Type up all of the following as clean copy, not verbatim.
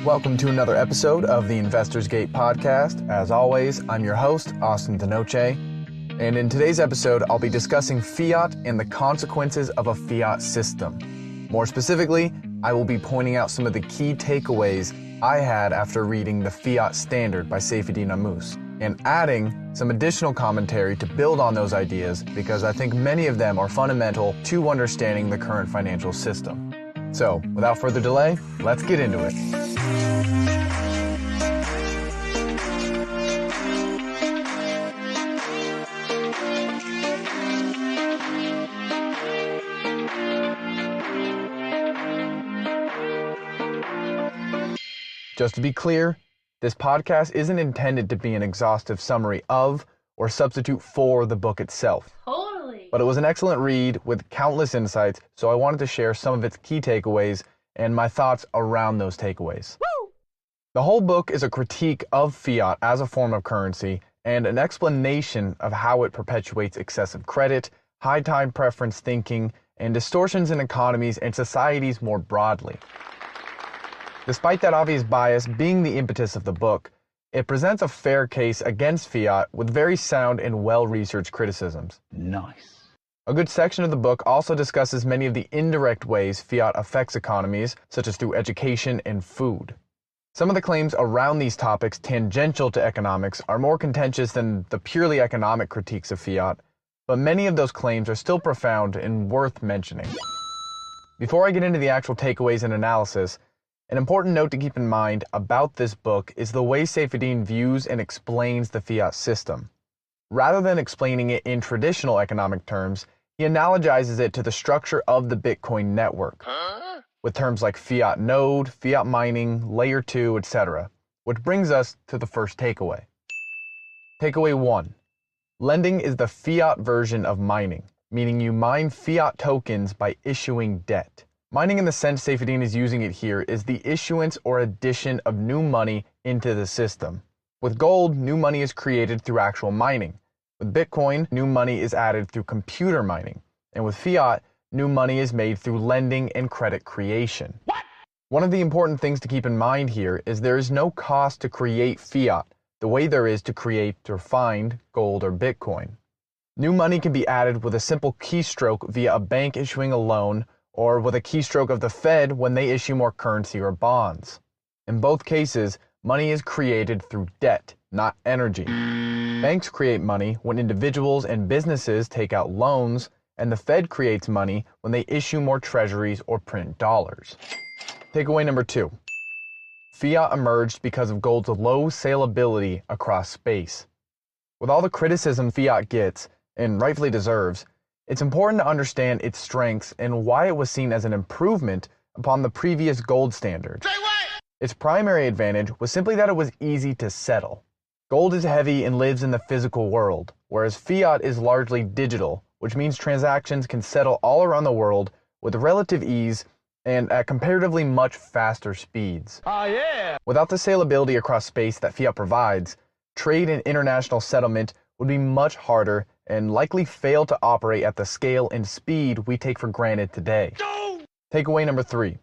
Welcome to another episode of the Investors Gate podcast. As always, I'm your host, Austin DeNoce, and in today's episode, I'll be discussing fiat and the consequences of a fiat system. More specifically, I will be pointing out some of the key takeaways I had after reading the Fiat Standard by Saifedean Ammous, and adding some additional commentary to build on those ideas because I think many of them are fundamental to understanding the current financial system. So, without further delay, let's get into it. Just to be clear, this podcast isn't intended to be an exhaustive summary of or substitute for the book itself. Totally. But it was an excellent read with countless insights, so I wanted to share some of its key takeaways and my thoughts around those takeaways. Woo! The whole book is a critique of fiat as a form of currency and an explanation of how it perpetuates excessive credit, high-time preference thinking, and distortions in economies and societies more broadly. Despite that obvious bias being the impetus of the book, it presents a fair case against fiat with very sound and well-researched criticisms. Nice. A good section of the book also discusses many of the indirect ways fiat affects economies, such as through education and food. Some of the claims around these topics tangential to economics are more contentious than the purely economic critiques of fiat, but many of those claims are still profound and worth mentioning. Before I get into the actual takeaways and analysis, an important note to keep in mind about this book is the way Saifedean views and explains the fiat system. Rather than explaining it in traditional economic terms, he analogizes it to the structure of the Bitcoin network, with terms like fiat node, fiat mining, layer 2, etc., which brings us to the first takeaway. Takeaway 1. Lending is the fiat version of mining, meaning you mine fiat tokens by issuing debt. Mining in the sense Saifedean is using it here is the issuance or addition of new money into the system. With gold, new money is created through actual mining. With Bitcoin, new money is added through computer mining. And with fiat, new money is made through lending and credit creation. What? One of the important things to keep in mind here is there is no cost to create fiat the way there is to create or find gold or Bitcoin. New money can be added with a simple keystroke via a bank issuing a loan or with a keystroke of the Fed when they issue more currency or bonds. In both cases, money is created through debt, not energy. Banks create money when individuals and businesses take out loans, and the Fed creates money when they issue more treasuries or print dollars. Takeaway number 2. Fiat emerged because of gold's low salability across space. With all the criticism fiat gets, and rightfully deserves, it's important to understand its strengths and why it was seen as an improvement upon the previous gold standard. Say what? Its primary advantage was simply that it was easy to settle. Gold is heavy and lives in the physical world, whereas fiat is largely digital, which means transactions can settle all around the world with relative ease and at comparatively much faster speeds. Oh, yeah. Without the salability across space that fiat provides, trade and international settlement would be much harder and likely fail to operate at the scale and speed we take for granted today. No! Takeaway number 3.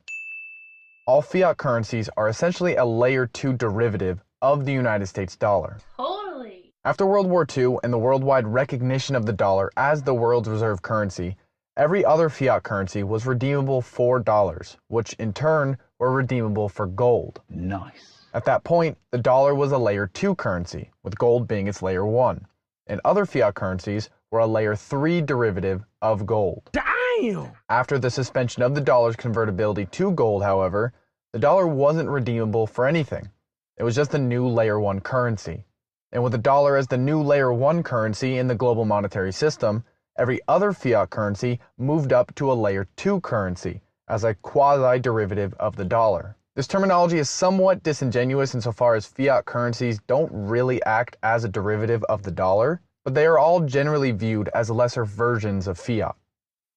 All fiat currencies are essentially a layer 2 derivative of the United States dollar. Totally. After World War II and the worldwide recognition of the dollar as the world's reserve currency, every other fiat currency was redeemable for dollars, which in turn were redeemable for gold. Nice. At that point, the dollar was a layer 2 currency, with gold being its layer 1. And other fiat currencies were a layer 3 derivative of gold. Damn! After the suspension of the dollar's convertibility to gold, however, the dollar wasn't redeemable for anything. It was just a new layer 1 currency. And with the dollar as the new layer 1 currency in the global monetary system, every other fiat currency moved up to a layer 2 currency as a quasi-derivative of the dollar. This terminology is somewhat disingenuous insofar as fiat currencies don't really act as a derivative of the dollar, but they are all generally viewed as lesser versions of fiat.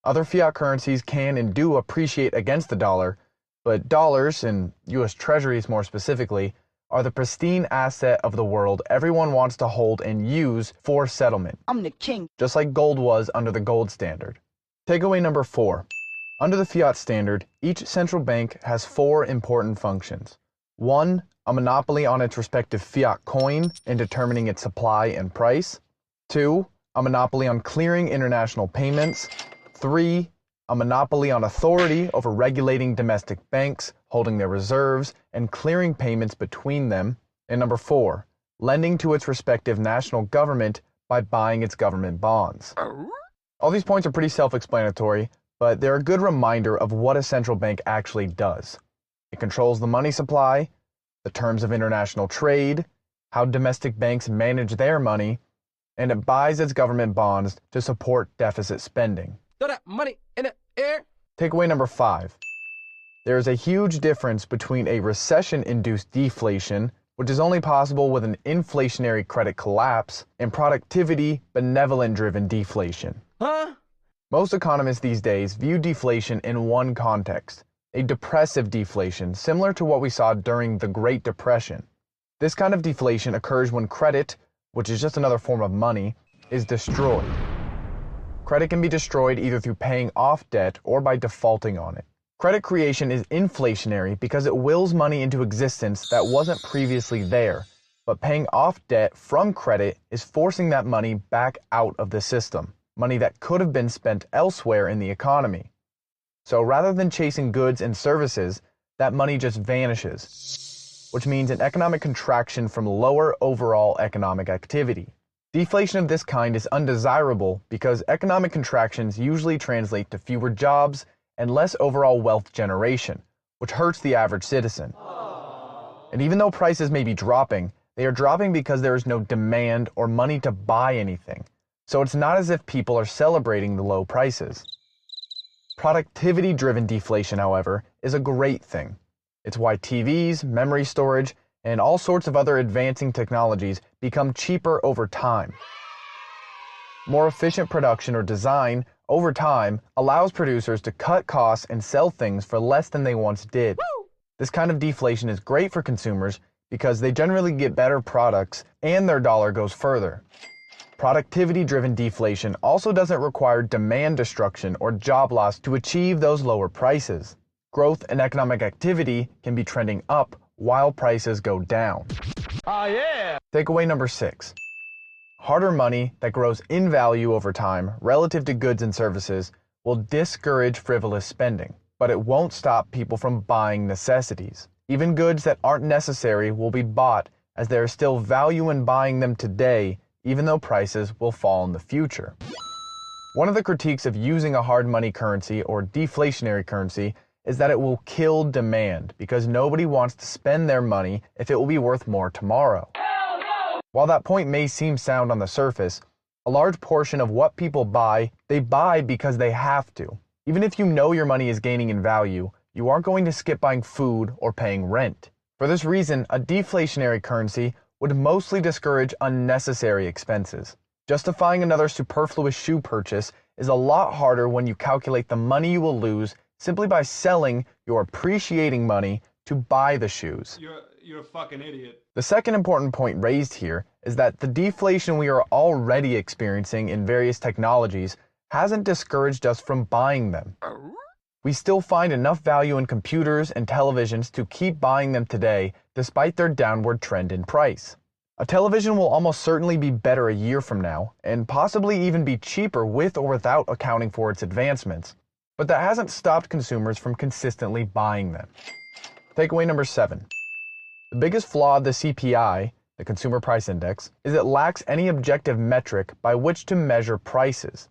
Other fiat currencies can and do appreciate against the dollar, but dollars, and U.S. Treasuries more specifically, are the pristine asset of the world everyone wants to hold and use for settlement. I'm the king. Just like gold was under the gold standard. Takeaway number 4. Under the Fiat Standard, each central bank has 4 important functions. 1. A monopoly on its respective fiat coin and determining its supply and price. 2. A monopoly on clearing international payments. 3. A monopoly on authority over regulating domestic banks, holding their reserves, and clearing payments between them. And number 4. Lending to its respective national government by buying its government bonds. All these points are pretty self-explanatory, but they're a good reminder of what a central bank actually does. It controls the money supply, the terms of international trade, how domestic banks manage their money, and it buys its government bonds to support deficit spending. Throw that money in the air. Takeaway number 5. There is a huge difference between a recession-induced deflation, which is only possible with an inflationary credit collapse, and productivity, benevolent-driven deflation. Huh? Most economists these days view deflation in one context, a depressive deflation similar to what we saw during the Great Depression. This kind of deflation occurs when credit, which is just another form of money, is destroyed. Credit can be destroyed either through paying off debt or by defaulting on it. Credit creation is inflationary because it wills money into existence that wasn't previously there, but paying off debt from credit is forcing that money back out of the system, money that could have been spent elsewhere in the economy. So rather than chasing goods and services, that money just vanishes, which means an economic contraction from lower overall economic activity. Deflation of this kind is undesirable because economic contractions usually translate to fewer jobs and less overall wealth generation, which hurts the average citizen. And even though prices may be dropping, they are dropping because there is no demand or money to buy anything. So it's not as if people are celebrating the low prices. Productivity-driven deflation, however, is a great thing. It's why TVs, memory storage, and all sorts of other advancing technologies become cheaper over time. More efficient production or design, over time, allows producers to cut costs and sell things for less than they once did. This kind of deflation is great for consumers because they generally get better products and their dollar goes further. Productivity-driven deflation also doesn't require demand destruction or job loss to achieve those lower prices. Growth and economic activity can be trending up while prices go down. Oh, yeah. Takeaway number 6. Harder money that grows in value over time relative to goods and services will discourage frivolous spending, but it won't stop people from buying necessities. Even goods that aren't necessary will be bought as there is still value in buying them today, even though prices will fall in the future. One of the critiques of using a hard money currency or deflationary currency is that it will kill demand because nobody wants to spend their money if it will be worth more tomorrow. While that point may seem sound on the surface, a large portion of what people buy, they buy because they have to. Even if you know your money is gaining in value, you aren't going to skip buying food or paying rent. For this reason, a deflationary currency would mostly discourage unnecessary expenses. Justifying another superfluous shoe purchase is a lot harder when you calculate the money you will lose simply by selling your appreciating money to buy the shoes. You're a fucking idiot. The second important point raised here is that the deflation we are already experiencing in various technologies hasn't discouraged us from buying them. We still find enough value in computers and televisions to keep buying them today despite their downward trend in price. A television will almost certainly be better a year from now, and possibly even be cheaper with or without accounting for its advancements. But that hasn't stopped consumers from consistently buying them. Takeaway number 7. The biggest flaw of the CPI, the Consumer Price Index, is it lacks any objective metric by which to measure prices.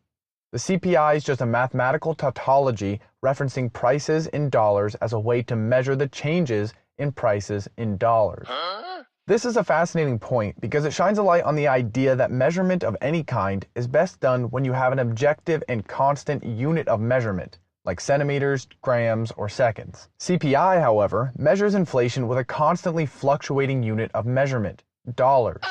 The CPI is just a mathematical tautology referencing prices in dollars as a way to measure the changes in prices in dollars. This is a fascinating point because it shines a light on the idea that measurement of any kind is best done when you have an objective and constant unit of measurement, like centimeters, grams, or seconds. CPI, however, measures inflation with a constantly fluctuating unit of measurement, dollars.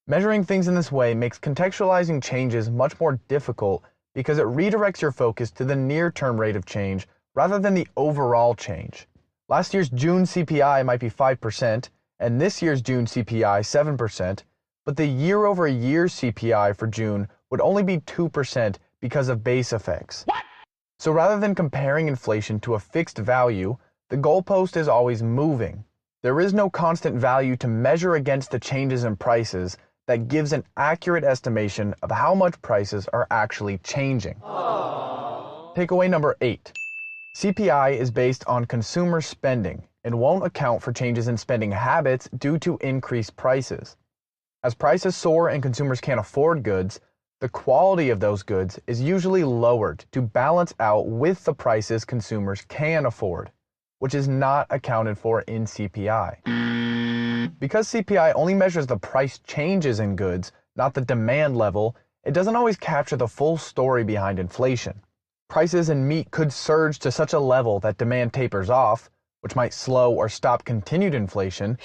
Measuring things in this way makes contextualizing changes much more difficult because it redirects your focus to the near-term rate of change rather than the overall change. Last year's June CPI might be 5%, and this year's June CPI 7%, but the year-over-year CPI for June would only be 2% because of base effects. What? So rather than comparing inflation to a fixed value, the goalpost is always moving. There is no constant value to measure against the changes in prices that gives an accurate estimation of how much prices are actually changing. Takeaway number 8. CPI is based on consumer spending and won't account for changes in spending habits due to increased prices. As prices soar and consumers can't afford goods, the quality of those goods is usually lowered to balance out with the prices consumers can afford, which is not accounted for in CPI. Because CPI only measures the price changes in goods, not the demand level, it doesn't always capture the full story behind inflation. Prices in meat could surge to such a level that demand tapers off, which might slow or stop continued inflation,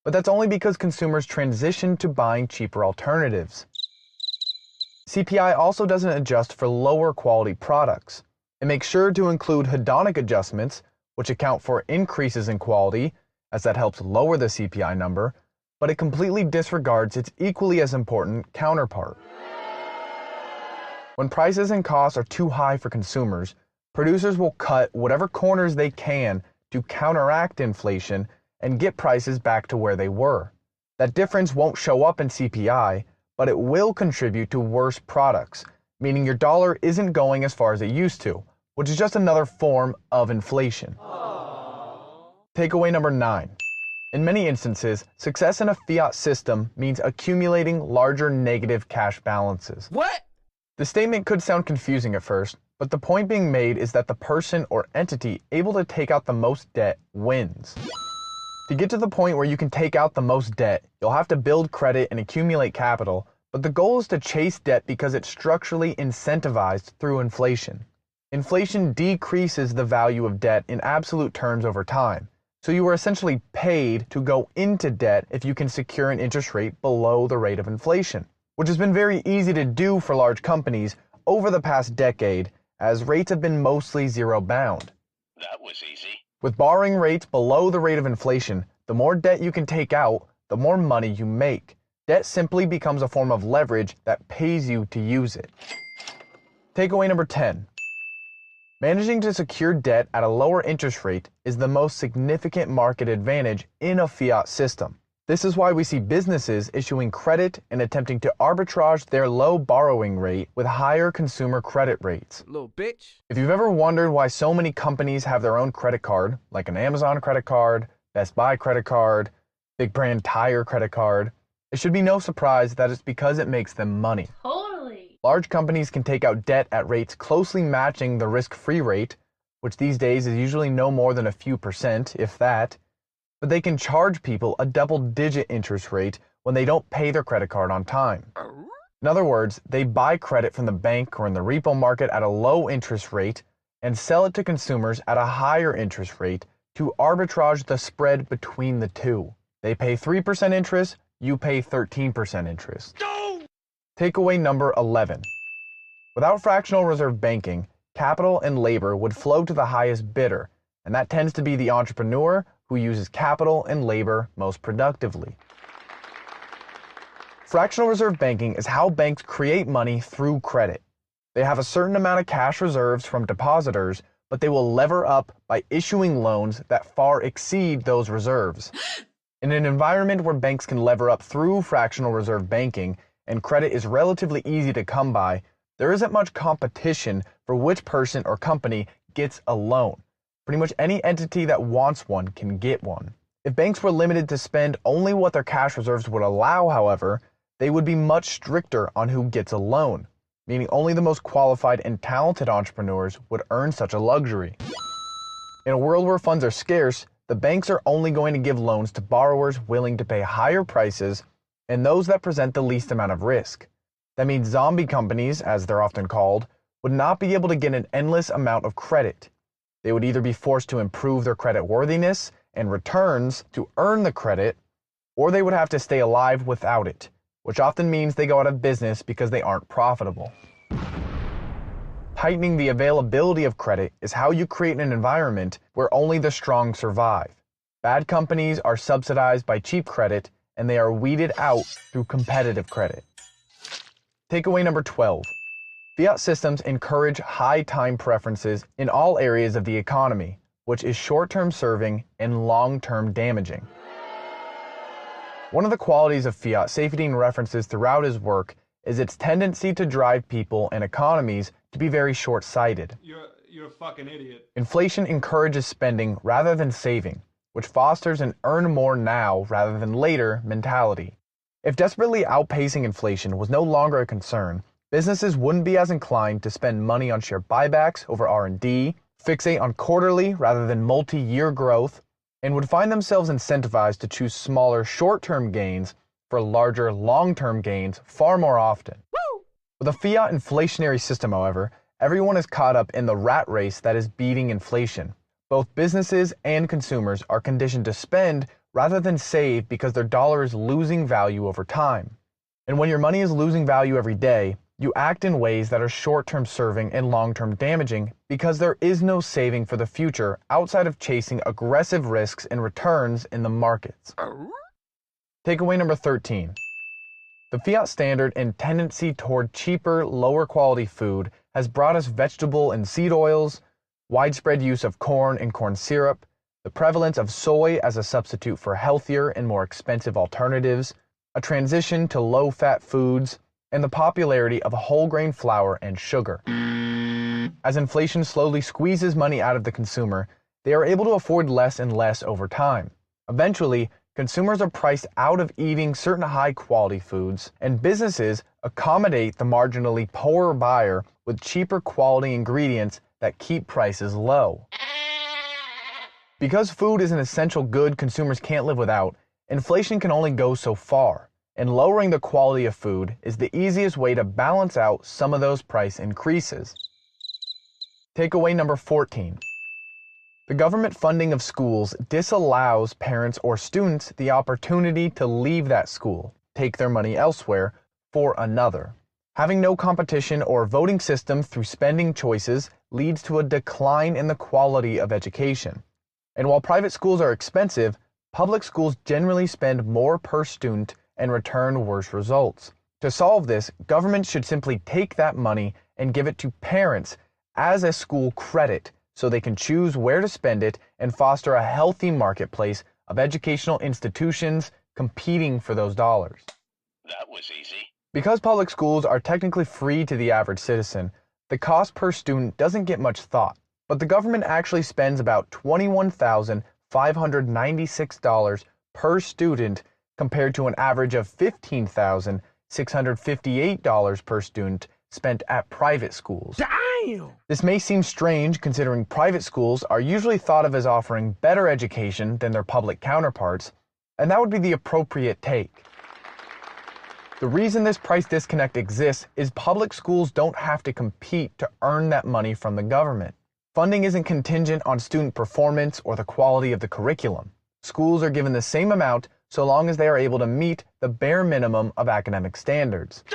but that's only because consumers transition to buying cheaper alternatives. CPI also doesn't adjust for lower quality products. It makes sure to include hedonic adjustments, which account for increases in quality, as that helps lower the CPI number, but it completely disregards its equally as important counterpart. When prices and costs are too high for consumers, producers will cut whatever corners they can to counteract inflation and get prices back to where they were. That difference won't show up in CPI, but it will contribute to worse products, meaning your dollar isn't going as far as it used to, which is just another form of inflation. Takeaway number 9. In many instances, success in a fiat system means accumulating larger negative cash balances. What? The statement could sound confusing at first, but the point being made is that the person or entity able to take out the most debt wins. To get to the point where you can take out the most debt, you'll have to build credit and accumulate capital, but the goal is to chase debt because it's structurally incentivized through inflation. Inflation decreases the value of debt in absolute terms over time, so you are essentially paid to go into debt if you can secure an interest rate below the rate of inflation, which has been very easy to do for large companies over the past decade, as rates have been mostly zero-bound. That was easy. With borrowing rates below the rate of inflation, the more debt you can take out, the more money you make. Debt simply becomes a form of leverage that pays you to use it. Takeaway number 10. Managing to secure debt at a lower interest rate is the most significant market advantage in a fiat system. This is why we see businesses issuing credit and attempting to arbitrage their low borrowing rate with higher consumer credit rates. Little bitch. If you've ever wondered why so many companies have their own credit card, like an Amazon credit card, Best Buy credit card, big brand tire credit card, it should be no surprise that it's because it makes them money. Totally. Large companies can take out debt at rates closely matching the risk-free rate, which these days is usually no more than a few percent, if that, but they can charge people a double-digit interest rate when they don't pay their credit card on time. In other words, they buy credit from the bank or in the repo market at a low interest rate and sell it to consumers at a higher interest rate to arbitrage the spread between the two. They pay 3% interest, you pay 13% interest. No! Takeaway number 11. Without fractional reserve banking, capital and labor would flow to the highest bidder, and that tends to be the entrepreneur who uses capital and labor most productively. Fractional reserve banking is how banks create money through credit. They have a certain amount of cash reserves from depositors, but they will lever up by issuing loans that far exceed those reserves. In an environment where banks can lever up through fractional reserve banking and credit is relatively easy to come by, there isn't much competition for which person or company gets a loan. Pretty much any entity that wants one can get one. If banks were limited to spend only what their cash reserves would allow, however, they would be much stricter on who gets a loan, meaning only the most qualified and talented entrepreneurs would earn such a luxury. In a world where funds are scarce, the banks are only going to give loans to borrowers willing to pay higher prices and those that present the least amount of risk. That means zombie companies, as they're often called, would not be able to get an endless amount of credit. They would either be forced to improve their credit worthiness and returns to earn the credit, or they would have to stay alive without it, which often means they go out of business because they aren't profitable. Tightening the availability of credit is how you create an environment where only the strong survive. Bad companies are subsidized by cheap credit, and they are weeded out through competitive credit. Takeaway number 12. Fiat systems encourage high time preferences in all areas of the economy, which is short-term serving and long-term damaging. One of the qualities of fiat Saifedean references throughout his work is its tendency to drive people and economies to be very short-sighted. You're a fucking idiot. Inflation encourages spending rather than saving, which fosters an earn more now rather than later mentality. If desperately outpacing inflation was no longer a concern, businesses wouldn't be as inclined to spend money on share buybacks over R&D, fixate on quarterly rather than multi-year growth, and would find themselves incentivized to choose smaller short-term gains for larger long-term gains far more often. Woo! With a fiat inflationary system, however, everyone is caught up in the rat race that is beating inflation. Both businesses and consumers are conditioned to spend rather than save because their dollar is losing value over time. And when your money is losing value every day, you act in ways that are short-term serving and long-term damaging because there is no saving for the future outside of chasing aggressive risks and returns in the markets. Takeaway number 13. The Fiat Standard and tendency toward cheaper, lower quality food has brought us vegetable and seed oils, widespread use of corn and corn syrup, the prevalence of soy as a substitute for healthier and more expensive alternatives, a transition to low-fat foods, and the popularity of whole grain flour and sugar. As inflation slowly squeezes money out of the consumer, they are able to afford less and less over time. Eventually, consumers are priced out of eating certain high-quality foods, and businesses accommodate the marginally poorer buyer with cheaper quality ingredients that keep prices low. Because food is an essential good consumers can't live without, inflation can only go so far, and lowering the quality of food is the easiest way to balance out some of those price increases. Takeaway number 14. The government funding of schools disallows parents or students the opportunity to leave that school, take their money elsewhere, for another. Having no competition or voting system through spending choices leads to a decline in the quality of education. And while private schools are expensive, public schools generally spend more per student and return worse results. To solve this, government should simply take that money and give it to parents as a school credit so they can choose where to spend it and foster a healthy marketplace of educational institutions competing for those dollars. That was easy. Because public schools are technically free to the average citizen, the cost per student doesn't get much thought, but the government actually spends about $21,596 per student compared to an average of $15,658 per student spent at private schools. Damn! This may seem strange considering private schools are usually thought of as offering better education than their public counterparts, and that would be the appropriate take. The reason this price disconnect exists is public schools don't have to compete to earn that money from the government. Funding isn't contingent on student performance or the quality of the curriculum. Schools are given the same amount so long as they are able to meet the bare minimum of academic standards.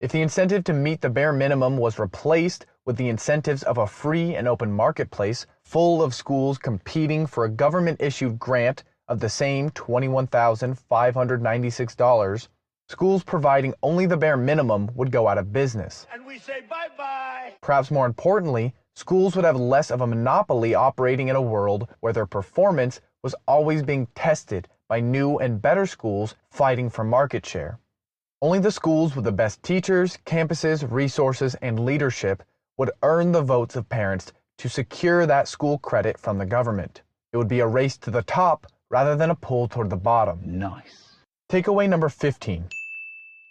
If the incentive to meet the bare minimum was replaced with the incentives of a free and open marketplace full of schools competing for a government-issued grant of the same $21,596, schools providing only the bare minimum would go out of business. And we say bye-bye. Perhaps more importantly, schools would have less of a monopoly operating in a world where their performance was always being tested by new and better schools fighting for market share. Only the schools with the best teachers, campuses, resources, and leadership would earn the votes of parents to secure that school credit from the government. It would be a race to the top rather than a pull toward the bottom. Nice. Takeaway number 15.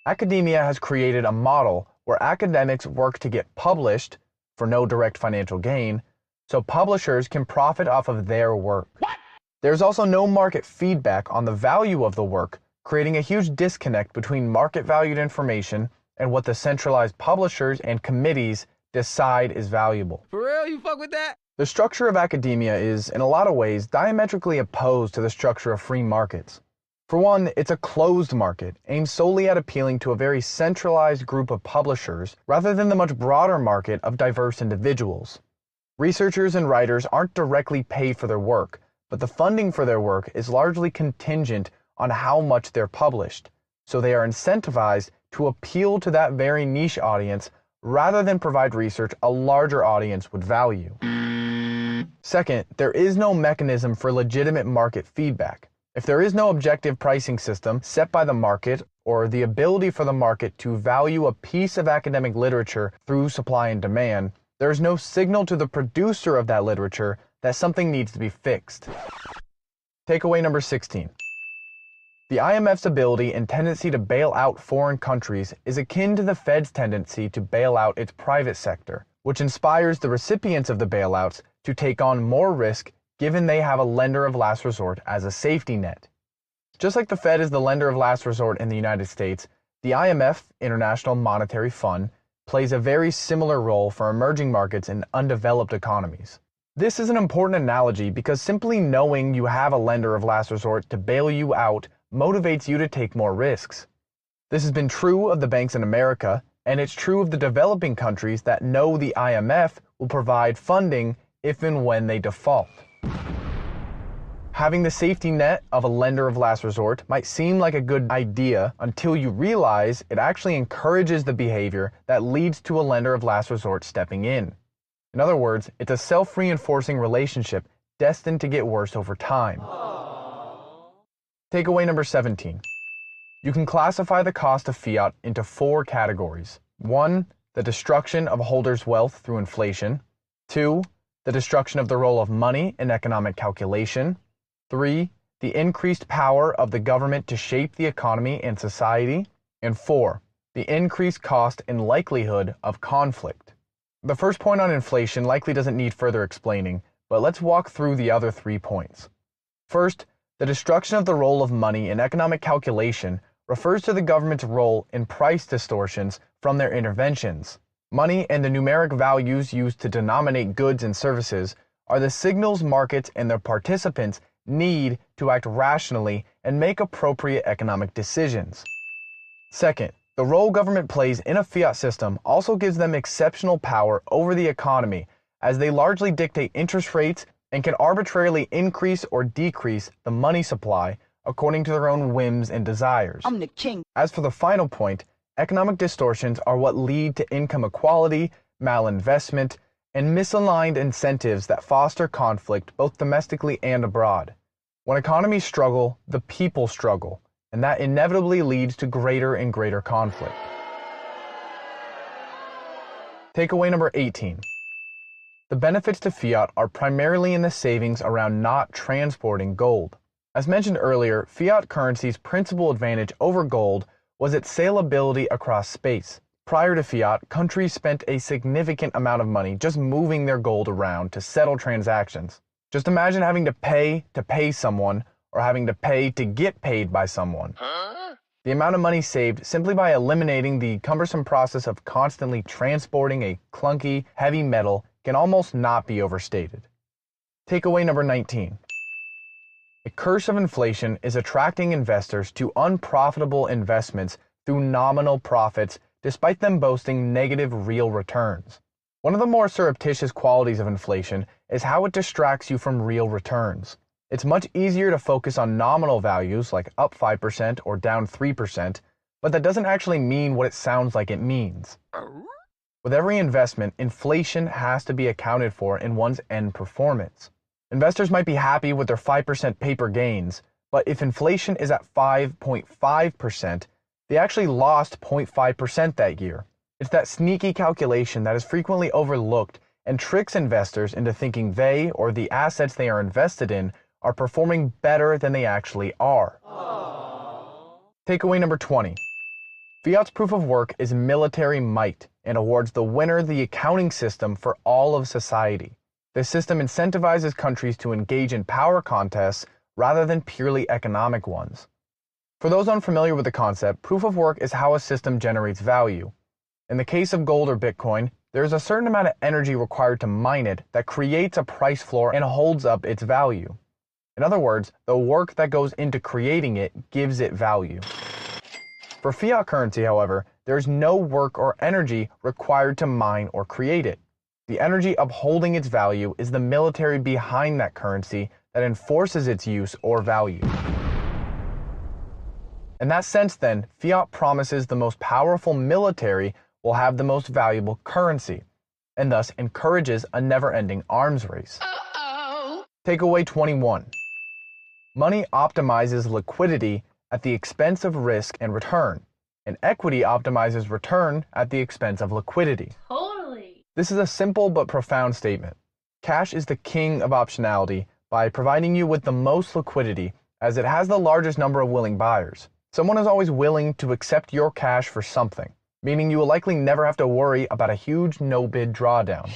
Academia has created a model where academics work to get published for no direct financial gain, so publishers can profit off of their work. What? There's also no market feedback on the value of the work, creating a huge disconnect between market-valued information and what the centralized publishers and committees decide is valuable. For real? You fuck with that? The structure of academia is, in a lot of ways, diametrically opposed to the structure of free markets. For one, it's a closed market, aimed solely at appealing to a very centralized group of publishers, rather than the much broader market of diverse individuals. Researchers and writers aren't directly paid for their work, but the funding for their work is largely contingent on how much they're published, so they are incentivized to appeal to that very niche audience rather than provide research a larger audience would value. Second, there is no mechanism for legitimate market feedback. If there is no objective pricing system set by the market or the ability for the market to value a piece of academic literature through supply and demand, there is no signal to the producer of that literature that something needs to be fixed. Takeaway number 16. The IMF's ability and tendency to bail out foreign countries is akin to the Fed's tendency to bail out its private sector, which inspires the recipients of the bailouts to take on more risk given they have a lender of last resort as a safety net. Just like the Fed is the lender of last resort in the United States, the IMF, International Monetary Fund, plays a very similar role for emerging markets and undeveloped economies. This is an important analogy because simply knowing you have a lender of last resort to bail you out motivates you to take more risks. This has been true of the banks in America, and it's true of the developing countries that know the IMF will provide funding if and when they default. Having the safety net of a lender of last resort might seem like a good idea until you realize it actually encourages the behavior that leads to a lender of last resort stepping in. In other words, it's a self-reinforcing relationship destined to get worse over time. Takeaway number 17. You can classify the cost of fiat into 4 categories. 1. The destruction of holders' wealth through inflation. 2. The destruction of the role of money in economic calculation. 3. The increased power of the government to shape the economy and society. And 4. The increased cost and likelihood of conflict. The first point on inflation likely doesn't need further explaining, but let's walk through the other 3 points. First, the destruction of the role of money in economic calculation refers to the government's role in price distortions from their interventions. Money and the numeric values used to denominate goods and services are the signals markets and their participants need to act rationally and make appropriate economic decisions. Second, the role government plays in a fiat system also gives them exceptional power over the economy, as they largely dictate interest rates and can arbitrarily increase or decrease the money supply according to their own whims and desires. I'm the king. As for the final point, economic distortions are what lead to income inequality, malinvestment, and misaligned incentives that foster conflict both domestically and abroad. When economies struggle, the people struggle, and that inevitably leads to greater and greater conflict. Takeaway number 18. The benefits to fiat are primarily in the savings around not transporting gold. As mentioned earlier, fiat currency's principal advantage over gold was its salability across space. Prior to fiat, countries spent a significant amount of money just moving their gold around to settle transactions. Just imagine having to pay someone, or having to pay to get paid by someone. The amount of money saved simply by eliminating the cumbersome process of constantly transporting a clunky, heavy metal can almost not be overstated. Takeaway number 19. A curse of inflation is attracting investors to unprofitable investments through nominal profits despite them boasting negative real returns. One of the more surreptitious qualities of inflation is how it distracts you from real returns. It's much easier to focus on nominal values like up 5% or down 3%, but that doesn't actually mean what it sounds like it means. With every investment, inflation has to be accounted for in one's end performance. Investors might be happy with their 5% paper gains, but if inflation is at 5.5%, they actually lost 0.5% that year. It's that sneaky calculation that is frequently overlooked and tricks investors into thinking they or the assets they are invested in are performing better than they actually are. Takeaway number 20. Fiat's proof of work is military might and awards the winner the accounting system for all of society. This system incentivizes countries to engage in power contests rather than purely economic ones. For those unfamiliar with the concept, proof of work is how a system generates value. In the case of gold or Bitcoin, there is a certain amount of energy required to mine it that creates a price floor and holds up its value. In other words, the work that goes into creating it gives it value. For fiat currency, however, there is no work or energy required to mine or create it. The energy upholding its value is the military behind that currency that enforces its use or value. In that sense, then, fiat promises the most powerful military will have the most valuable currency, and thus encourages a never-ending arms race. Takeaway 21. Money optimizes liquidity at the expense of risk and return, and equity optimizes return at the expense of liquidity. Totally. This is a simple but profound statement. Cash is the king of optionality by providing you with the most liquidity, as it has the largest number of willing buyers. Someone is always willing to accept your cash for something, meaning you will likely never have to worry about a huge no-bid drawdown.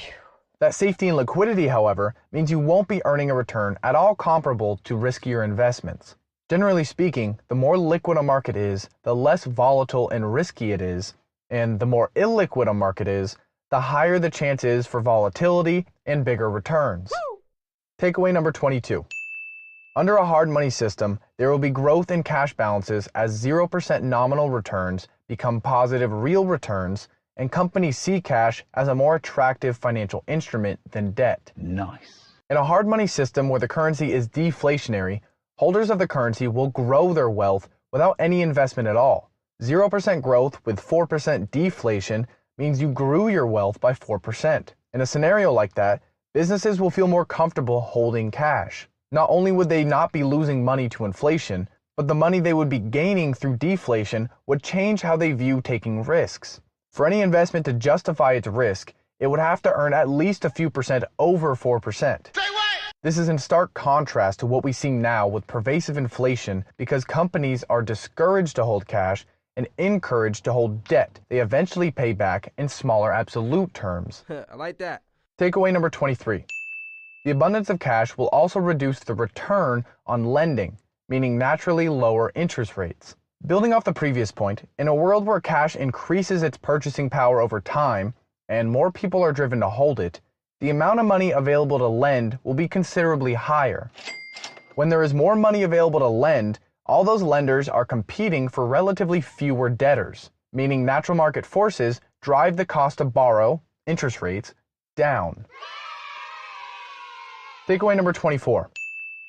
That safety and liquidity, however, means you won't be earning a return at all comparable to riskier investments. Generally speaking, the more liquid a market is, the less volatile and risky it is, and the more illiquid a market is, the higher the chance is for volatility and bigger returns. Woo! Takeaway number 22. Under a hard money system, there will be growth in cash balances as 0% nominal returns become positive real returns, and companies see cash as a more attractive financial instrument than debt. Nice. In a hard money system where the currency is deflationary, holders of the currency will grow their wealth without any investment at all. 0% growth with 4% deflation means you grew your wealth by 4%. In a scenario like that, businesses will feel more comfortable holding cash. Not only would they not be losing money to inflation, but the money they would be gaining through deflation would change how they view taking risks. For any investment to justify its risk, it would have to earn at least a few percent over 4%. Say what? This is in stark contrast to what we see now with pervasive inflation because companies are discouraged to hold cash and encouraged to hold debt they eventually pay back in smaller absolute terms. I like that. Takeaway number 23. The abundance of cash will also reduce the return on lending, meaning naturally lower interest rates. Building off the previous point, in a world where cash increases its purchasing power over time and more people are driven to hold it, the amount of money available to lend will be considerably higher. When there is more money available to lend, all those lenders are competing for relatively fewer debtors, meaning natural market forces drive the cost to borrow, interest rates, down. Takeaway number 24.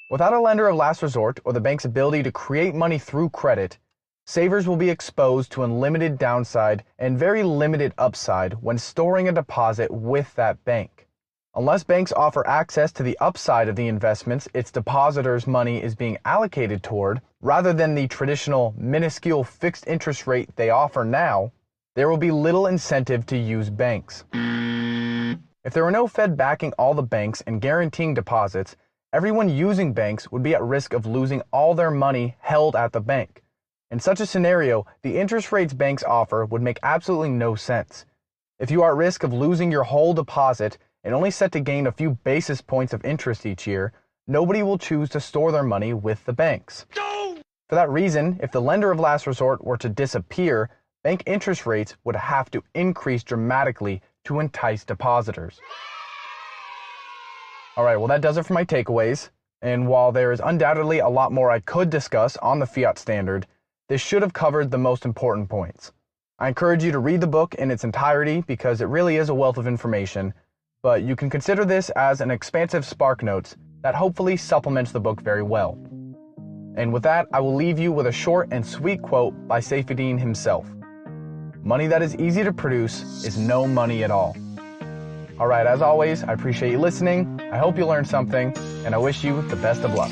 Without a lender of last resort or the bank's ability to create money through credit, savers will be exposed to unlimited downside and very limited upside when storing a deposit with that bank. Unless banks offer access to the upside of the investments its depositors' money is being allocated toward, rather than the traditional minuscule fixed interest rate they offer now, there will be little incentive to use banks. If there were no Fed backing all the banks and guaranteeing deposits, everyone using banks would be at risk of losing all their money held at the bank. In such a scenario, the interest rates banks offer would make absolutely no sense. If you are at risk of losing your whole deposit and only set to gain a few basis points of interest each year, nobody will choose to store their money with the banks. For that reason, if the lender of last resort were to disappear, bank interest rates would have to increase dramatically to entice depositors. Alright, well that does it for my takeaways, and while there is undoubtedly a lot more I could discuss on the Fiat Standard, this should have covered the most important points. I encourage you to read the book in its entirety because it really is a wealth of information, but you can consider this as an expansive spark notes that hopefully supplements the book very well. And with that, I will leave you with a short and sweet quote by Saifedean himself. Money that is easy to produce is no money at all. Alright, as always, I appreciate you listening, I hope you learned something, and I wish you the best of luck.